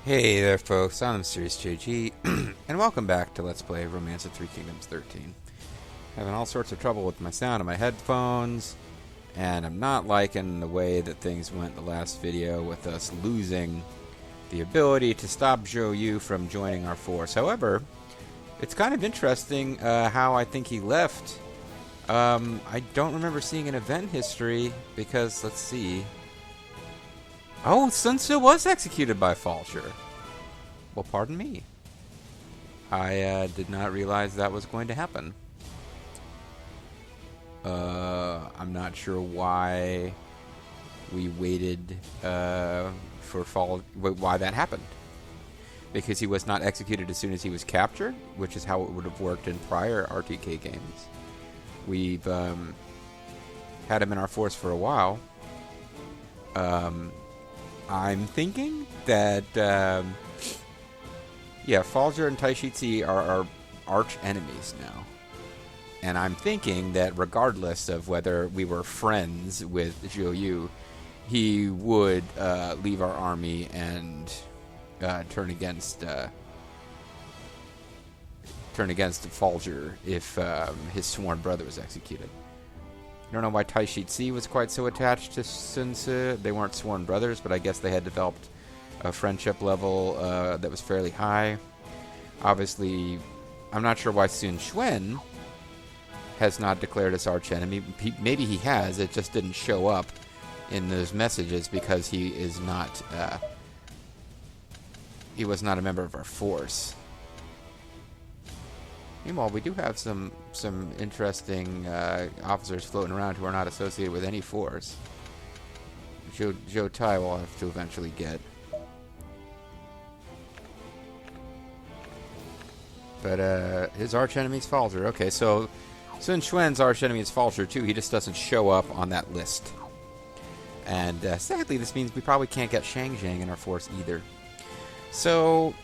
Hey there folks, I'm Mysterious JG, and welcome back to Let's Play Romance of Three Kingdoms 13. Having all sorts of trouble with my sound on my headphones, and I'm not liking the way that things went the last video with us losing the ability to stop Zhou Yu from joining our force. However, it's kind of interesting how I think he left. I don't remember seeing an event history, because, let's see... Oh, Sun Tzu was executed by Falcher. Well, pardon me. I did not realize that was going to happen. I'm not sure why we waited why that happened. Because he was not executed as soon as he was captured, which is how it would have worked in prior RTK games. We've had him in our force for a while. I'm thinking that, Falger and Taishitsi are our arch enemies now. And I'm thinking that regardless of whether we were friends with Zhou Yu, he would leave our army and turn against Falger if his sworn brother was executed. I don't know why Taishitsi was quite so attached to Sun Tzu. They weren't sworn brothers, but I guess they had developed a friendship level that was fairly high. Obviously, I'm not sure why Sun Quan has not declared us archenemy. Maybe he has, it just didn't show up in those messages because he is not, he was not a member of our force. Meanwhile, we do have some interesting officers floating around who are not associated with any force. Zhou Tai will have to eventually get. But his archenemy is Falger. Okay, so Sun Quan's archenemy is Falger too. He just doesn't show up on that list. And sadly, this means we probably can't get Shang Zhang in our force either. So...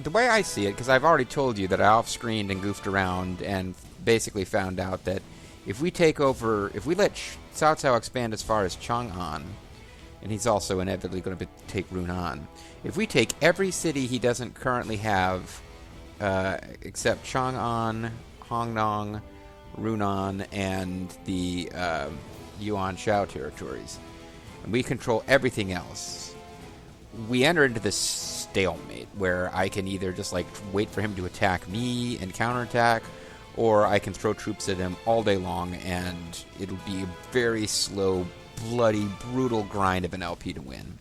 the way I see it, because I've already told you that I off-screened and goofed around and basically found out that if we take over, if we let Cao Cao expand as far as Chang'an, and he's also inevitably going to take Runan, if we take every city he doesn't currently have, except Chang'an, Hongnong, Runan, and the Yuan Shao territories, and we control everything else, we enter into this stalemate where I can either just like wait for him to attack me and counterattack, or I can throw troops at him all day long and it'll be a very slow, bloody, brutal grind of an LP to win.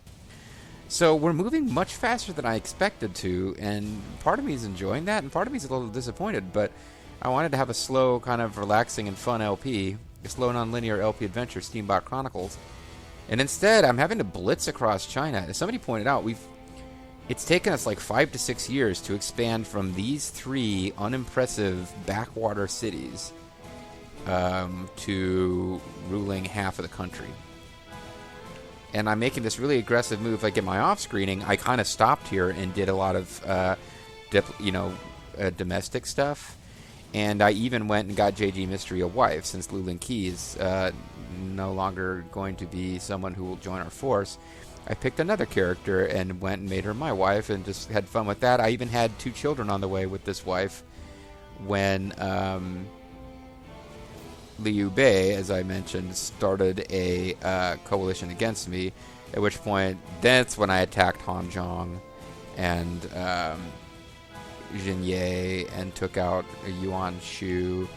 So we're moving much faster than I expected to, and part of me is enjoying that and part of me is a little disappointed, but I wanted to have a slow, kind of relaxing and fun LP, a slow non-linear LP adventure, Steambot Chronicles. And instead, I'm having to blitz across China. As somebody pointed out, it's taken us like 5 to 6 years to expand from these 3 unimpressive backwater cities to ruling half of the country. And I'm making this really aggressive move. Like in my off-screening, I kind of stopped here and did a lot of domestic stuff. And I even went and got JG Mystery a wife, since Lu Linqi is no longer going to be someone who will join our force. I picked another character and went and made her my wife and just had fun with that. I even had 2 children on the way with this wife when Liu Bei, as I mentioned, started a coalition against me, at which point that's when I attacked Han Zhong and Jin Ye and took out Yuan Shu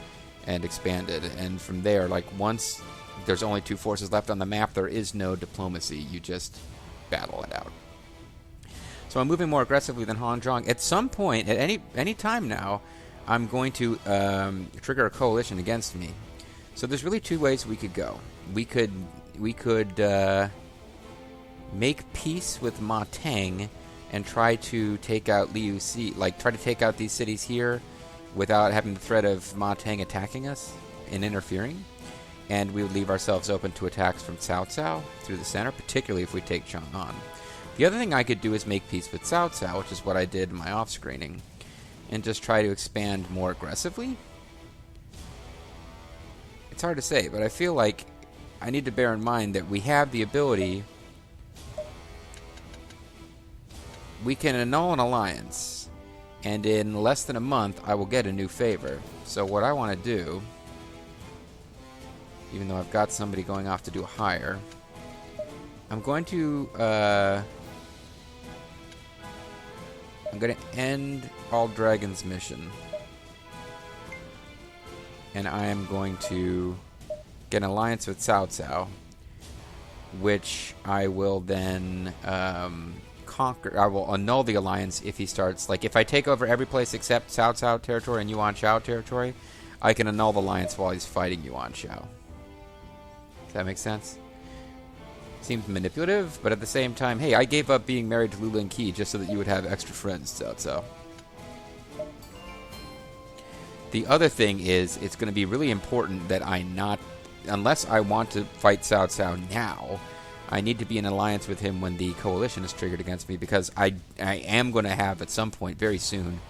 and expanded. And from there, like, once there's only 2 forces left on the map, there is no diplomacy. You just battle it out. So I'm moving more aggressively than Han Zhong. At some point, at any time now, I'm going to trigger a coalition against me. So there's really 2 ways we could go. We could make peace with Ma Teng and try to take out Liu Si, like try to take out these cities here without having the threat of Ma Teng attacking us and interfering. And we would leave ourselves open to attacks from Cao Cao through the center, particularly if we take Chang'an. The other thing I could do is make peace with Cao Cao, which is what I did in my off-screening, and just try to expand more aggressively. It's hard to say, but I feel like I need to bear in mind that we have the ability we can annul an alliance, and in less than a month, I will get a new favor. So what I want to do, even though I've got somebody going off to do a hire, I'm going to end All Dragon's mission. And I am going to get an alliance with Cao Cao, which I will then conquer. I will annul the alliance if he starts. Like, if I take over every place except Cao Cao territory and Yuan Shao territory, I can annul the alliance while he's fighting Yuan Shao. Does that make sense? Seems manipulative, but at the same time, hey, I gave up being married to Lu Lingqi just so that you would have extra friends, Cao Cao. The other thing is, it's going to be really important that I not, unless I want to fight Cao Cao now, I need to be in alliance with him when the coalition is triggered against me, because I am going to have at some point very soon,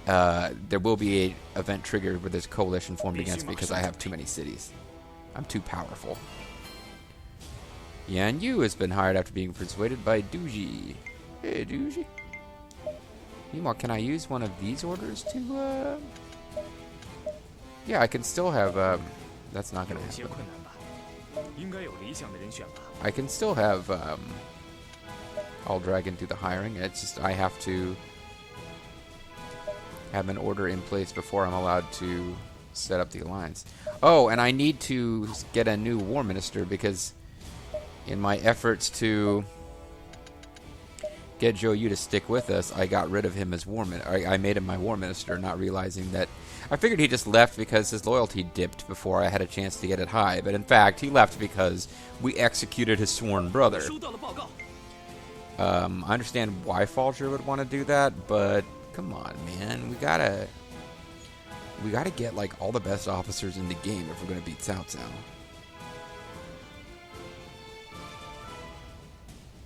there will be an event triggered where there's a coalition formed against me because I have too many cities. I'm too powerful. Yan Yu has been hired after being persuaded by Duji. Hey, Duji. Meanwhile, can I use one of these orders to, yeah, I can still have, that's not going to happen. I can still have, All Dragon do the hiring. It's just I have to have an order in place before I'm allowed to set up the alliance. Oh, and I need to get a new war minister, because in my efforts to get Zhou Yu to stick with us, I got rid of him as war minister. I made him my war minister, not realizing that. I figured he just left because his loyalty dipped before I had a chance to get it high, but in fact, he left because we executed his sworn brother. I understand why Falger would want to do that, but come on, man, we gotta get like all the best officers in the game if we're gonna beat Cao Cao.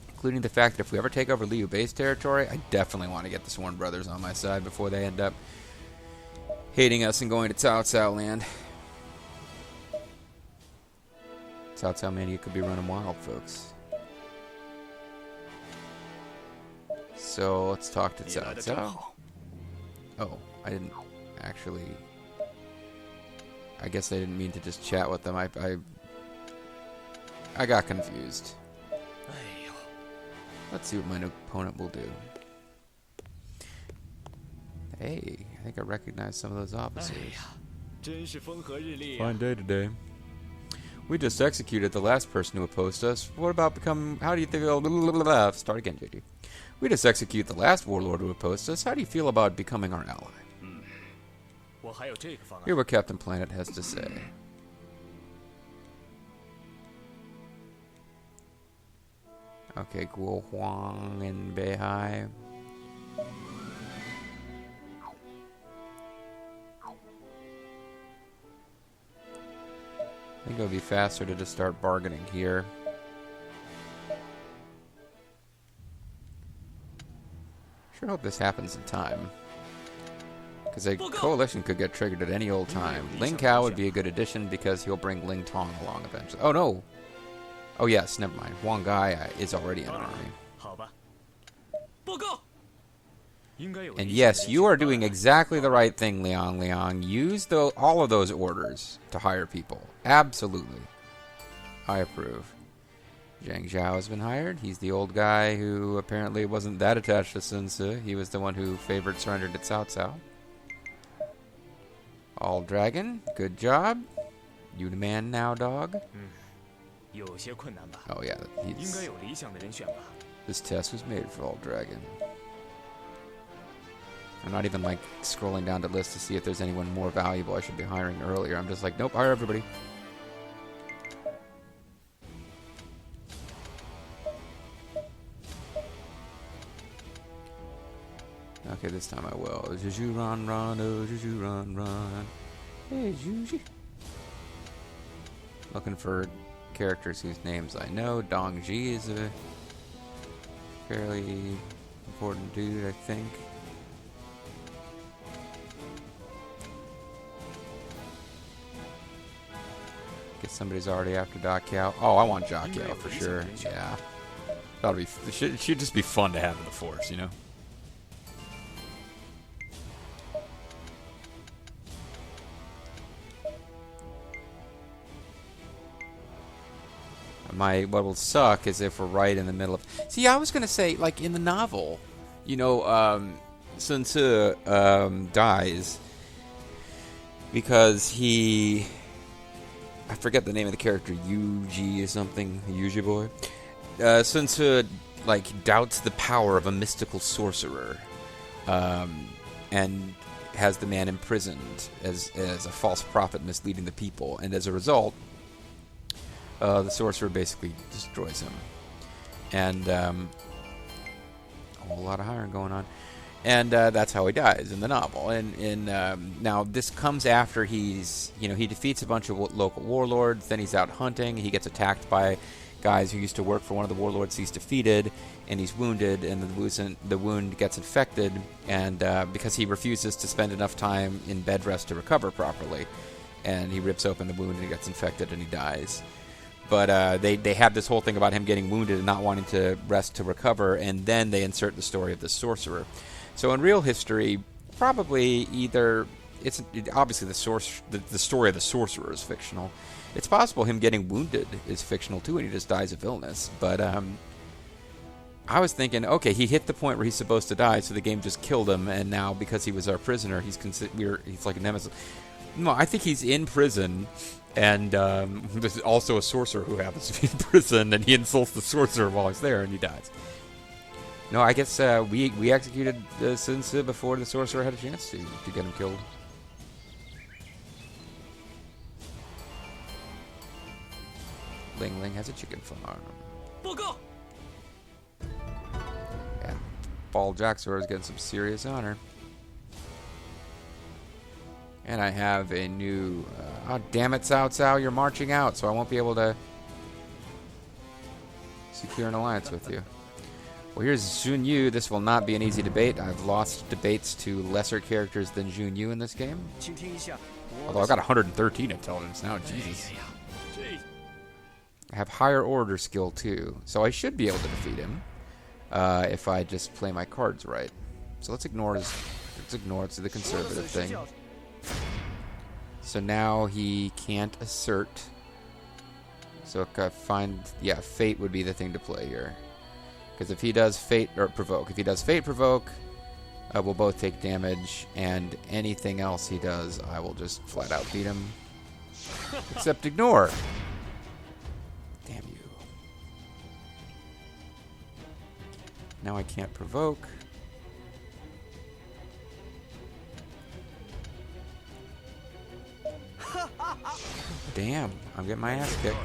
Including the fact that if we ever take over Liu Bei's territory, I definitely want to get the Sworn Brothers on my side before they end up hating us and going to Cao Cao land. Cao Cao mania could be running wild, folks. So let's talk to Cao Cao. Oh, I didn't actually. I guess I didn't mean to just chat with them. I got confused. Let's see what my opponent will do. Hey, I think I recognize some of those officers. Fine day today. We just executed the last person who opposed us. What about becoming... How do you think... Start again, JD. We just execute the last warlord who opposed us. How do you feel about becoming our ally? Hear what Captain Planet has to say. Okay, Guo Huang and Beihai. I think it would be faster to just start bargaining here. Sure hope this happens in time. Because a coalition could get triggered at any old time. Ling Kao would be a good addition because he'll bring Ling Tong along eventually. Oh no! Oh yes, never mind. Wang Gai is already in an army. And yes, you are doing exactly the right thing, Liang Liang. Use all of those orders to hire people. Absolutely. I approve. Zhang Zhao has been hired. He's the old guy who apparently wasn't that attached to Sun Tzu. He was the one who favored surrender to Cao Cao. All Dragon, good job. You the man now, dog. Oh yeah, this test was made for All Dragon. I'm not even like scrolling down the list to see if there's anyone more valuable I should be hiring earlier. I'm just like, nope, hire everybody. Okay, this time I will. Juju run run, oh Juju run run. Hey Juju. Looking for characters whose names I know. Dong Ji is a fairly important dude, I think. Guess somebody's already after Da Kiao. Oh, I want Ja Kiao for sure. Yeah. It should just be fun to have in the Force, you know? What will suck is if we're right in the middle of... See, I was going to say, like, in the novel, you know, Sun Tzu dies because he... I forget the name of the character, Yuji or something, Yuji boy. Sun Tzu, like, doubts the power of a mystical sorcerer, and has the man imprisoned as a false prophet misleading the people, and as a result, the sorcerer basically destroys him. And a whole lot of hiring going on. And that's how he dies in the novel. And now this comes after he defeats a bunch of local warlords. Then he's out hunting. He gets attacked by guys who used to work for one of the warlords he's defeated, and he's wounded. And the wound gets infected, and because he refuses to spend enough time in bed rest to recover properly, and he rips open the wound and he gets infected and he dies. But they have this whole thing about him getting wounded and not wanting to rest to recover, and then they insert the story of the sorcerer. So in real history, probably obviously the story of the sorcerer is fictional. It's possible him getting wounded is fictional too, and he just dies of illness. But I was thinking, okay, he hit the point where he's supposed to die, so the game just killed him, and now because he was our prisoner, he's like a nemesis. No, I think he's in prison. And there's also a sorcerer who happens to be in prison, and he insults the sorcerer while he's there, and he dies. No, I guess we executed Sun Tzu before the sorcerer had a chance to get him killed. Liang Liang has a chicken farm. And Ball Jaxor is getting some serious honor. And I have a new... oh, damn it, Cao Cao, you're marching out, so I won't be able to secure an alliance with you. Well, here's Xun Yu. This will not be an easy debate. I've lost debates to lesser characters than Xun Yu in this game. Although I've got 113 intelligence now, Jesus. I have higher order skill, too, so I should be able to defeat him if I just play my cards right. So let's ignore it to the conservative thing. So now he can't assert. So fate would be the thing to play here. Because if he does fate or provoke, we'll both take damage, and anything else he does, I will just flat out beat him. Except ignore. Damn you. Now I can't provoke. Damn, I'm getting my ass kicked.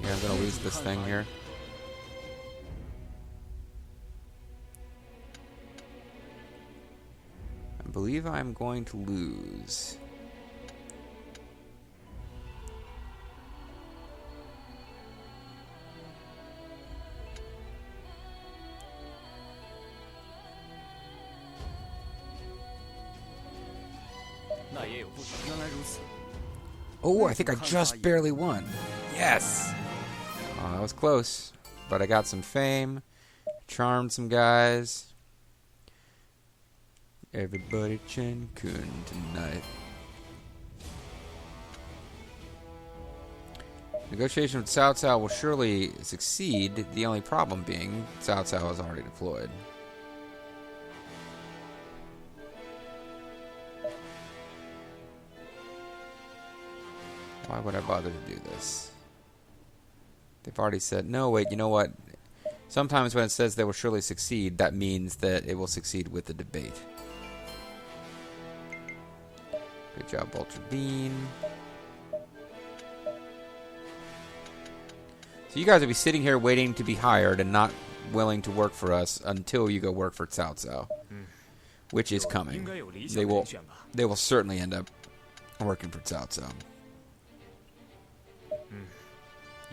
Yeah, I'm gonna lose this thing here. I believe I'm going to lose. Oh, I think I just barely won. Yes! Oh, that was close. But I got some fame. Charmed some guys. Everybody Chen Kun tonight. Negotiation with Cao Cao will surely succeed. The only problem being Cao Cao is already deployed. Why would I bother to do this? They've already said, no, wait, you know what? Sometimes when it says they will surely succeed, that means that it will succeed with the debate. Good job, Ultra Bean. So you guys will be sitting here waiting to be hired and not willing to work for us until you go work for Cao Cao, which is coming. They will certainly end up working for Cao Cao.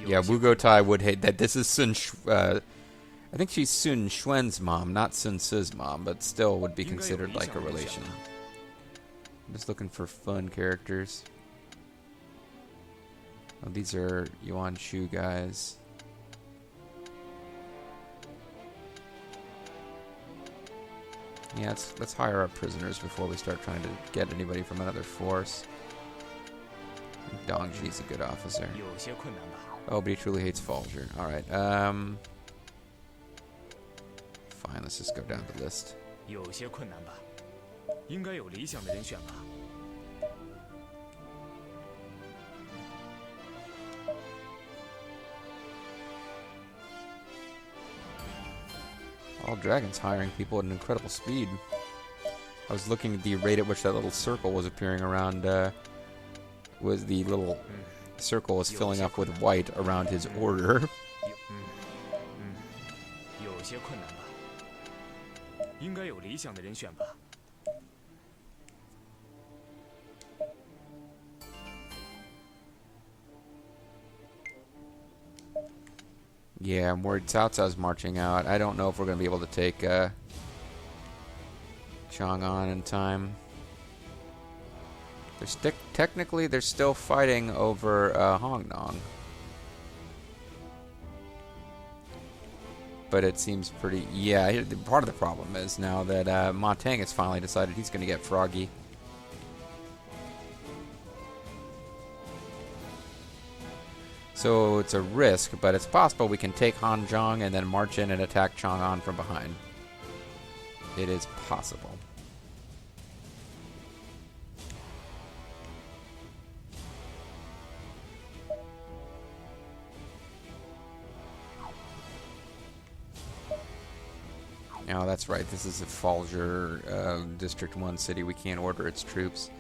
Yeah, Wu Goutai would hate that. This is I think she's Sun Xuan's mom, not Sun Tzu's mom, but still would be considered like a relation. I'm just looking for fun characters. Oh, these are Yuan Shu guys. Yeah, let's hire our prisoners before we start trying to get anybody from another force. Dongji's a good officer. Oh, but he truly hates Falger. Alright, fine, let's just go down the list. All Dragon's hiring people at an incredible speed. I was looking at the rate at which that little circle was appearing around, was the little circle was filling up with white around his order. Yeah, I'm worried Cao Cao's marching out. I don't know if we're going to be able to take Chang'an in time. Technically, they're still fighting over Hongnong. But it seems pretty... Yeah, part of the problem is now that Ma Teng has finally decided he's going to get froggy. So it's a risk, but it's possible we can take Hanzhong and then march in and attack Chang'an from behind. It is possible. Oh, that's right. This is a Falger District 1 city. We can't order its troops.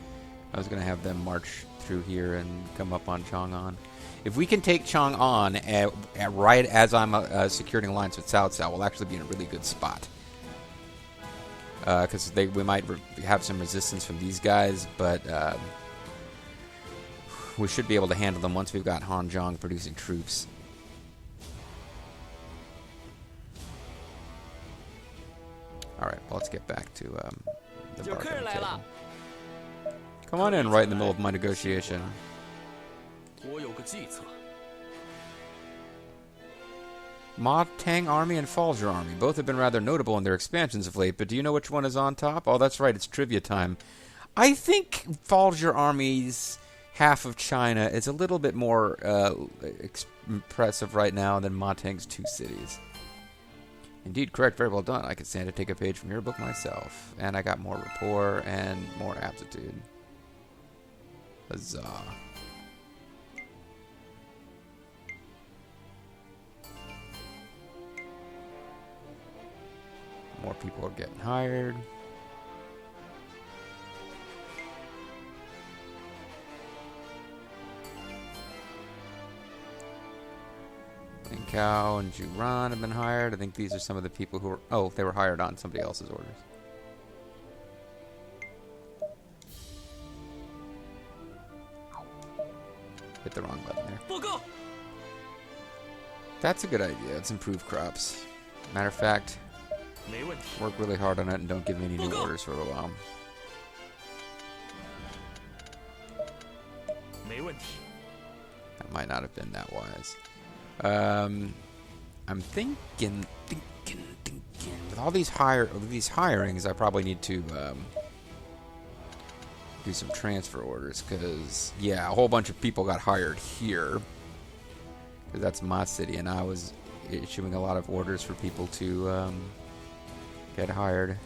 I was going to have them march through here and come up on Chang'an. If we can take Chang'an right as I'm securing alliance with Cao Cao, we'll actually be in a really good spot. Because we might have some resistance from these guys, but we should be able to handle them once we've got Hanzhong producing troops. Alright, well, let's get back to the bargaining table. Come on in right in the middle of my negotiation. Ma Teng Army and Falger Army. Both have been rather notable in their expansions of late, but do you know which one is on top? Oh, that's right, it's trivia time. I think Falger Army's half of China is a little bit more impressive right now than Ma Teng's 2 cities. Indeed, correct, very well done. I could stand to take a page from your book myself. And I got more rapport and more aptitude. Huzzah. More people are getting hired. Ling Cao and Juran have been hired. I think these are some of the people who were... Oh, they were hired on somebody else's orders. Hit the wrong button there. That's a good idea. Let's improve crops. Matter of fact, work really hard on it and don't give me any new orders for a little while. That might not have been that wise. I'm thinking with all these hirings, I probably need to do some transfer orders because yeah, a whole bunch of people got hired here because that's my city, and I was issuing a lot of orders for people to get hired.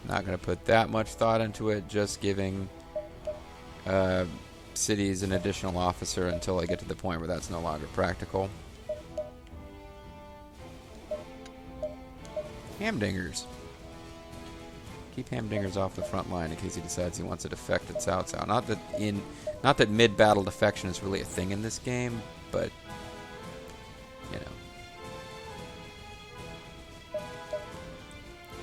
Not going to put that much thought into it, just giving cities an additional officer until I get to the point where that's no longer practical. Hamdingers. Keep Hamdingers off the front line in case he decides he wants to defect at Cao Cao. Not that mid-battle defection is really a thing in this game, but you know.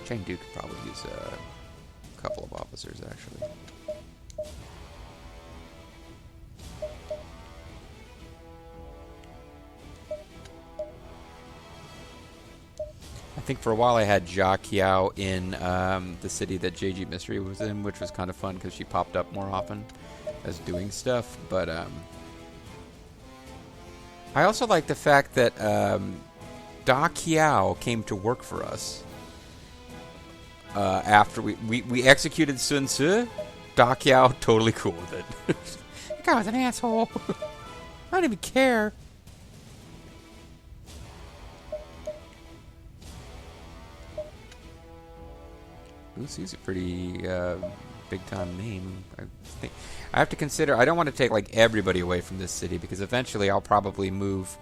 Chengdu could probably use a couple of officers, actually. I think for a while I had Jia Qiao in the city that JG Mystery was in, which was kind of fun because she popped up more often as doing stuff. But I also like the fact that Da Qiao came to work for us after we executed Sun Tzu. Da Qiao totally cool with it. That guy was an asshole. I don't even care. Lucy's a pretty big-time name. I have to consider. I don't want to take like everybody away from this city because eventually I'll probably move.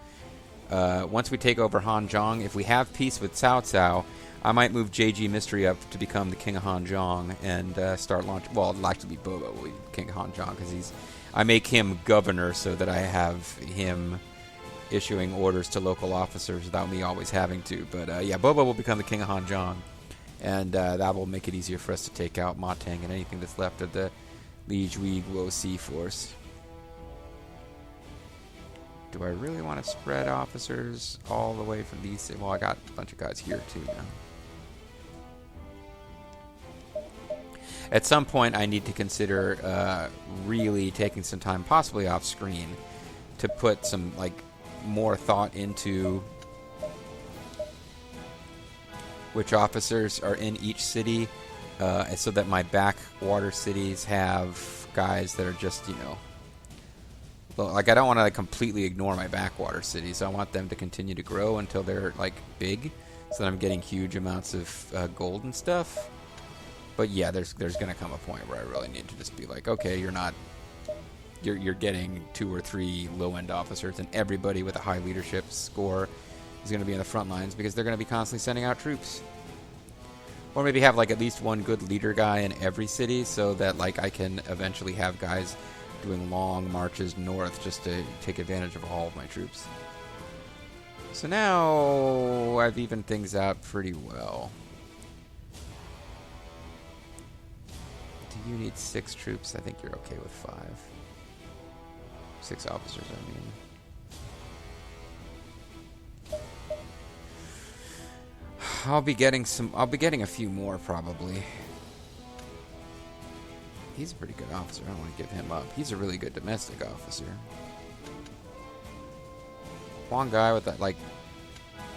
Once we take over Hanzhong, if we have peace with Cao Cao, I might move JG Mystery up to become the king of Hanzhong and start launching. Well, it'll actually be Bobo will be king of Hanzhong because I make him governor so that I have him issuing orders to local officers without me always having to. But yeah, Bobo will become the king of Hanzhong. And that will make it easier for us to take out Matang and anything that's left of the Li Jui Guo Si force. Do I really want to spread officers all the way from these? Well, I got a bunch of guys here too now. At some point, I need to consider really taking some time, possibly off screen, to put some like more thought into which officers are in each city, so that my backwater cities have guys that are just, you know, like I don't want to like completely ignore my backwater cities. I want them to continue to grow until they're like big, so that I'm getting huge amounts of gold and stuff. But yeah, there's gonna come a point where I really need to just be like, okay, you're getting 2 or 3 low-end officers, and everybody with a high leadership score is going to be in the front lines because they're going to be constantly sending out troops. Or maybe have like at least one good leader guy in every city so that like I can eventually have guys doing long marches north just to take advantage of all of my troops. So now I've evened things out pretty well. Do you need 6 troops? I think you're okay with 5. 6 officers, I mean. I'll be getting a few more probably. He's a pretty good officer. I don't want to give him up. He's a really good domestic officer. One guy with that, like,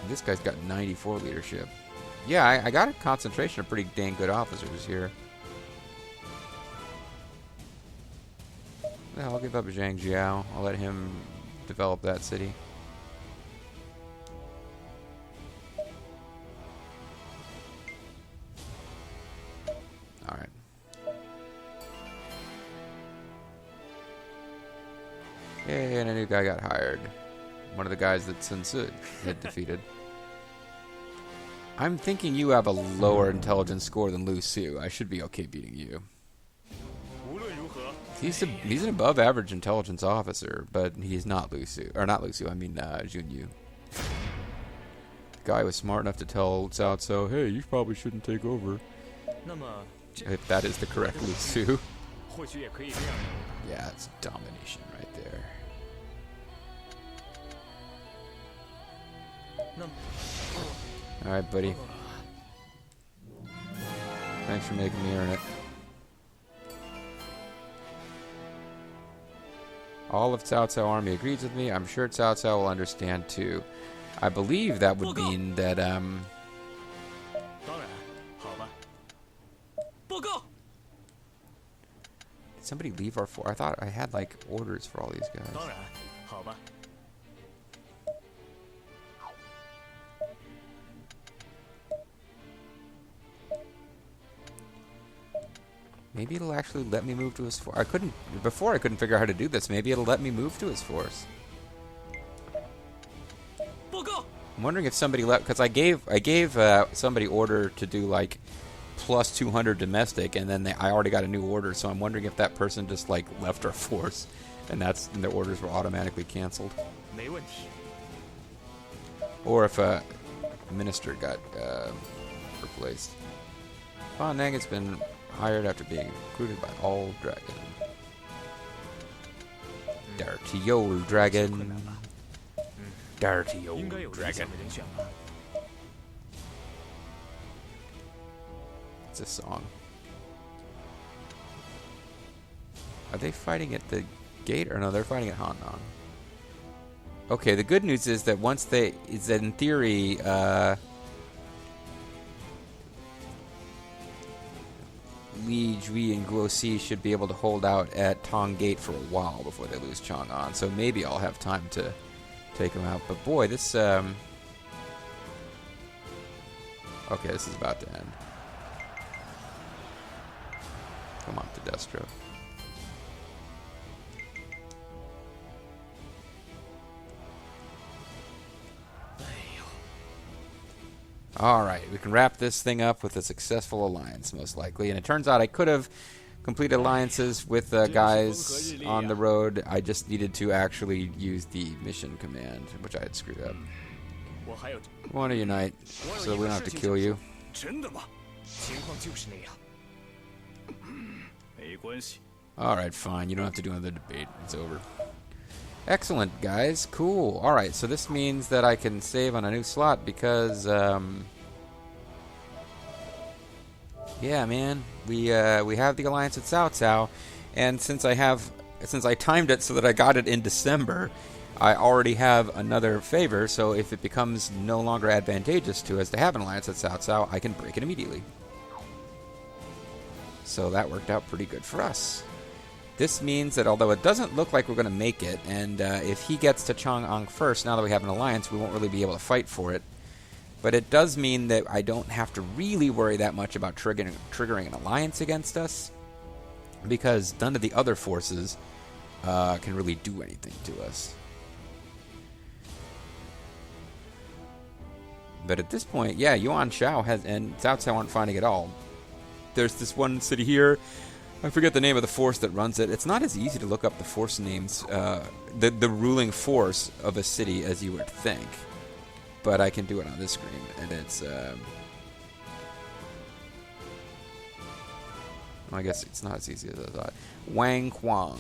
this guy's got 94 leadership. Yeah, I got a concentration of pretty dang good officers here. Yeah, I'll give up Zhang Jiao. I'll let him develop that city. Alright. Yay, and a new guy got hired. One of the guys that Sun Tzu had defeated. I'm thinking you have a lower intelligence score than Lu Su. I should be okay beating you. He's an above average intelligence officer, but he's not Lu Su. Or not Lu Su, I mean Jun Yu. The guy was smart enough to tell Cao Cao, hey, you probably shouldn't take over. If that is the correct Lu Su. Yeah, it's domination right there. Alright, buddy. Thanks for making me earn it. All of Cao Cao army agrees with me. I'm sure Cao Cao will understand too. I believe that would mean that did somebody leave our fort? I thought I had like orders for all these guys. Maybe it'll actually let me move to his force. I couldn't figure out how to do this. Maybe it'll let me move to his force. I'm wondering if somebody left, because I gave somebody order to do like plus 200 domestic, and then I already got a new order. So I'm wondering if that person just like left our force, and their orders were automatically canceled. Or if a minister got replaced. Fa Neng has been hired after being recruited by all dragon. Dirty old dragon. Dirty old dragon. It's a song. Are they fighting at the gate? Or no, they're fighting at Hannan. Okay, the good news is that once they... is that in theory... Li Jui and Guo Si should be able to hold out at Tong Gate for a while before they lose Chang'an. So maybe I'll have time to take them out. But boy, this... Okay, this is about to end. Come on, Tedestro. Alright, we can wrap this thing up with a successful alliance, most likely. And it turns out I could have completed alliances with guys on the road. I just needed to actually use the mission command, which I had screwed up. I want to unite, so we don't have to kill you. Alright, fine. You don't have to do another debate. It's over. Excellent, guys. Cool. Alright, so this means that I can save on a new slot because, yeah, man. We have the alliance with Cao Cao, and since I timed it so that I got it in December, I already have another favor, so if it becomes no longer advantageous to us to have an alliance with Cao Cao, I can break it immediately. So that worked out pretty good for us. This means that although it doesn't look like we're going to make it, and if he gets to Chang'an first, now that we have an alliance, we won't really be able to fight for it. But it does mean that I don't have to really worry that much about triggering an alliance against us, because none of the other forces can really do anything to us. But at this point, yeah, Yuan Shao and Cao Cao aren't fighting at all. There's this one city here. I forget the name of the force that runs it. It's not as easy to look up the force names, the ruling force of a city as you would think. But I can do it on this screen, and it's... I guess it's not as easy as I thought. Wang Huang.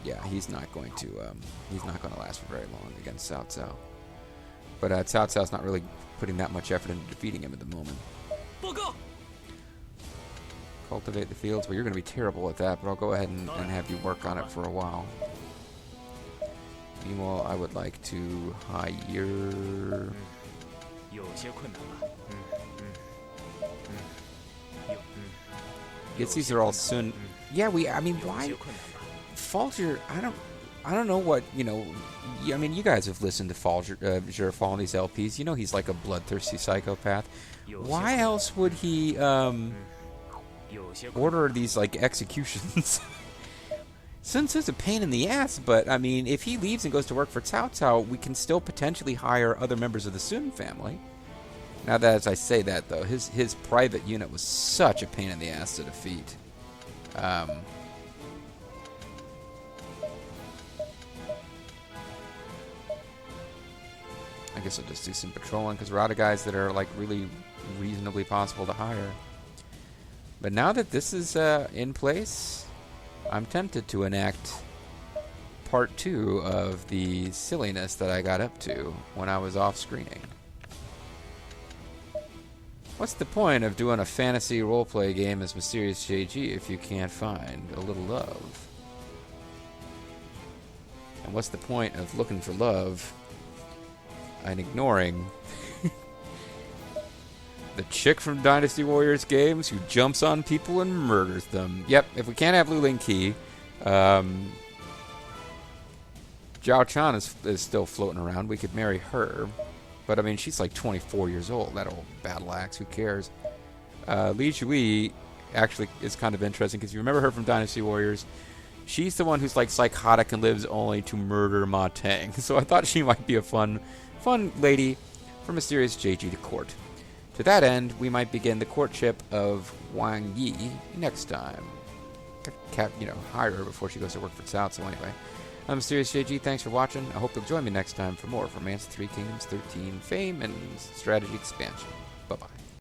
Yeah, he's not going to last for very long against Cao Cao. But Cao Cao's not really putting that much effort into defeating him at the moment. Cultivate the fields. Well, you're going to be terrible at that, but I'll go ahead and have you work on it for a while. Meanwhile, I would like to hire... Yes, these are all soon... Yeah, I mean, why... Falger, I don't know what, you know... I mean, you guys have listened to Falger on these LPs. You know he's like a bloodthirsty psychopath. Why else would he, order these, like, executions? Sun Tzu's a pain in the ass, but, I mean, if he leaves and goes to work for Cao Cao, we can still potentially hire other members of the Sun family. Now that as I say that, though, his private unit was such a pain in the ass to defeat. I guess I'll just do some patrolling, because we're out of guys that are, like, really reasonably possible to hire. But now that this is in place, I'm tempted to enact part 2 of the silliness that I got up to when I was off screening. What's the point of doing a fantasy roleplay game as Mysterious JG if you can't find a little love? And what's the point of looking for love and ignoring the chick from Dynasty Warriors games who jumps on people and murders them? Yep, if we can't have Lu Ling Qi, Zhao Chan is still floating around. We could marry her. But, I mean, she's like 24 years old, that old battle axe. Who cares? Li Jui actually is kind of interesting, because you remember her from Dynasty Warriors. She's the one who's, like, psychotic and lives only to murder Ma Tang. So I thought she might be a fun lady for Mysterious JG to court. To that end, we might begin the courtship of Wang Yi next time. Hire her before she goes to work for Cao. So anyway, I'm Mysterious JG. Thanks for watching. I hope you'll join me next time for more from Romance 3 Kingdoms 13 Fame and Strategy Expansion.